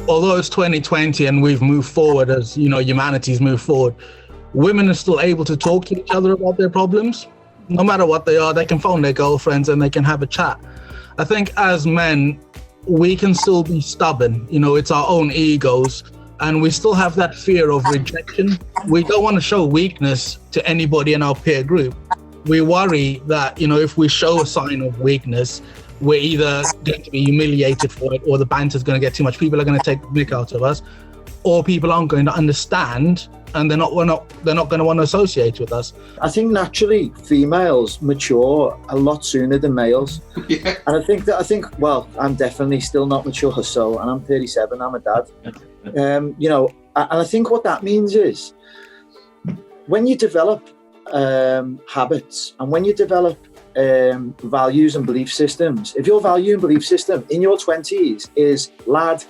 although it's 2020 and we've moved forward as, humanity's moved forward, women are still able to talk to each other about their problems. No matter what they are, they can phone their girlfriends and they can have a chat. I think as men, we can still be stubborn. It's our own egos, and we still have that fear of rejection. We don't want to show weakness to anybody in our peer group. We worry that, if we show a sign of weakness, we're either going to be humiliated for it, or the banter's going to get too much. People are going to take the mick out of us, or people aren't going to understand, and they're not going to want to associate with us. I think naturally females mature a lot sooner than males. Yeah. And I think I'm definitely still not mature, so, and I'm 37, I'm a dad. And I think what that means is when you develop habits, and when you develop values and belief systems, if your value and belief system in your 20s is lad,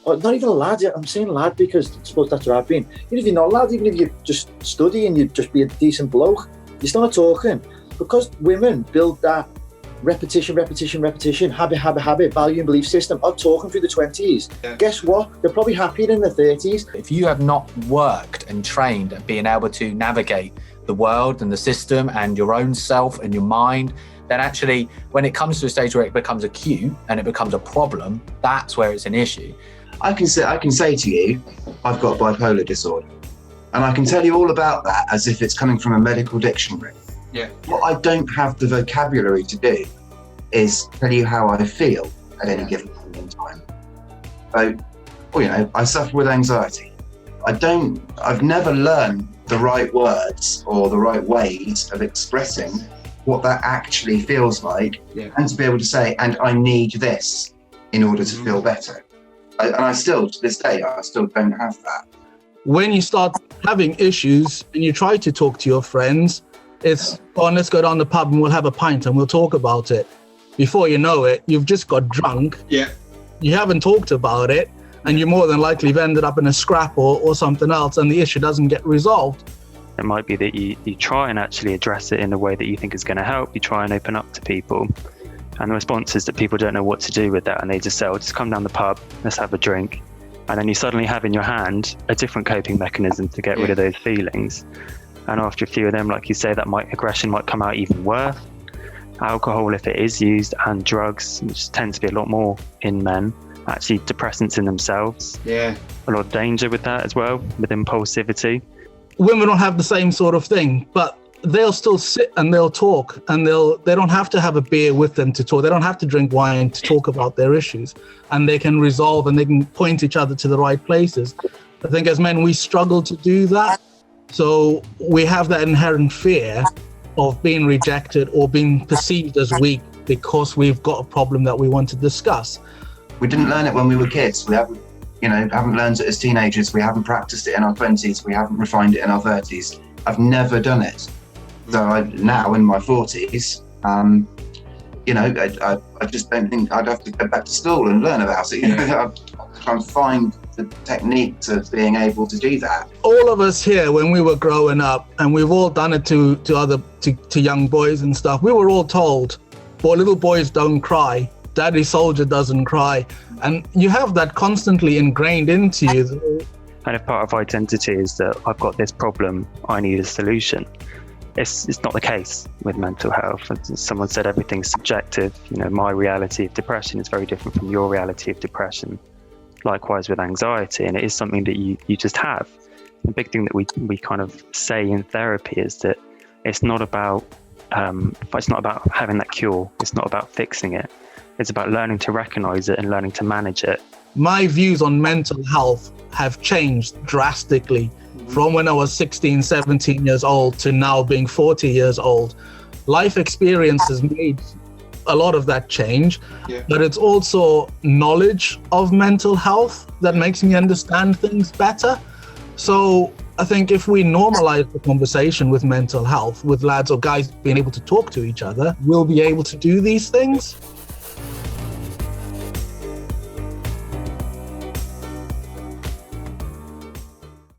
or not even a lad, I'm saying lad because I suppose that's where I've been. Even if you're not a lad, even if you just study and you just be a decent bloke, you start talking. Because women build that repetition, habit, value and belief system of talking through the 20s. Yeah. Guess what? They're probably happier in their 30s. If you have not worked and trained at being able to navigate the world and the system and your own self and your mind, then actually when it comes to a stage where it becomes acute and it becomes a problem, that's where it's an issue. I can say to you, I've got bipolar disorder, and I can tell you all about that as if it's coming from a medical dictionary. Yeah. What I don't have the vocabulary to do is tell you how I feel at any given point in time. So, I suffer with anxiety. I've never learned the right words or the right ways of expressing what that actually feels like, and to be able to say, and I need this in order to feel better. And I still, to this day, I still don't have that. When you start having issues and you try to talk to your friends, it's, let's go down the pub and we'll have a pint and we'll talk about it. Before you know it, you've just got drunk. Yeah. You haven't talked about it, and you more than likely have ended up in a scrap or something else, and the issue doesn't get resolved. It might be that you try and actually address it in a way that you think is going to help. You try and open up to people. And the response is that people don't know what to do with that, and they just say, just come down the pub, let's have a drink. And then you suddenly have in your hand a different coping mechanism to get rid of those feelings. And after a few of them, like you say, aggression might come out even worse. Alcohol, if it is used, and drugs, which tend to be a lot more in men, actually depressants in themselves. Yeah. A lot of danger with that as well, with impulsivity. Women don't have the same sort of thing, but they'll still sit and they'll talk, and they don't have to have a beer with them to talk. They don't have to drink wine to talk about their issues, and they can resolve and they can point each other to the right places. I think as men, we struggle to do that. So we have that inherent fear of being rejected or being perceived as weak because we've got a problem that we want to discuss. We didn't learn it when we were kids. We haven't learned it as teenagers. We haven't practiced it in our 20s. We haven't refined it in our 30s. I've never done it. So now in my 40s, I just don't think I'd have to go back to school and learn about it. I'd try and find the techniques of being able to do that. All of us here, when we were growing up, and we've all done it to young boys and stuff, we were all told, little boys don't cry. Daddy soldier doesn't cry. And you have that constantly ingrained into you. And if part of identity is that I've got this problem, I need a solution. It's not the case with mental health. As someone said, everything's subjective. My reality of depression is very different from your reality of depression. Likewise with anxiety, and it is something that you just have. The big thing that we kind of say in therapy is that it's not about having that cure. It's not about fixing it. It's about learning to recognize it and learning to manage it. My views on mental health have changed drastically from when I was 16, 17 years old to now being 40 years old. Life experience has made a lot of that change, but it's also knowledge of mental health that makes me understand things better. So I think if we normalize the conversation with mental health, with lads or guys being able to talk to each other, we'll be able to do these things.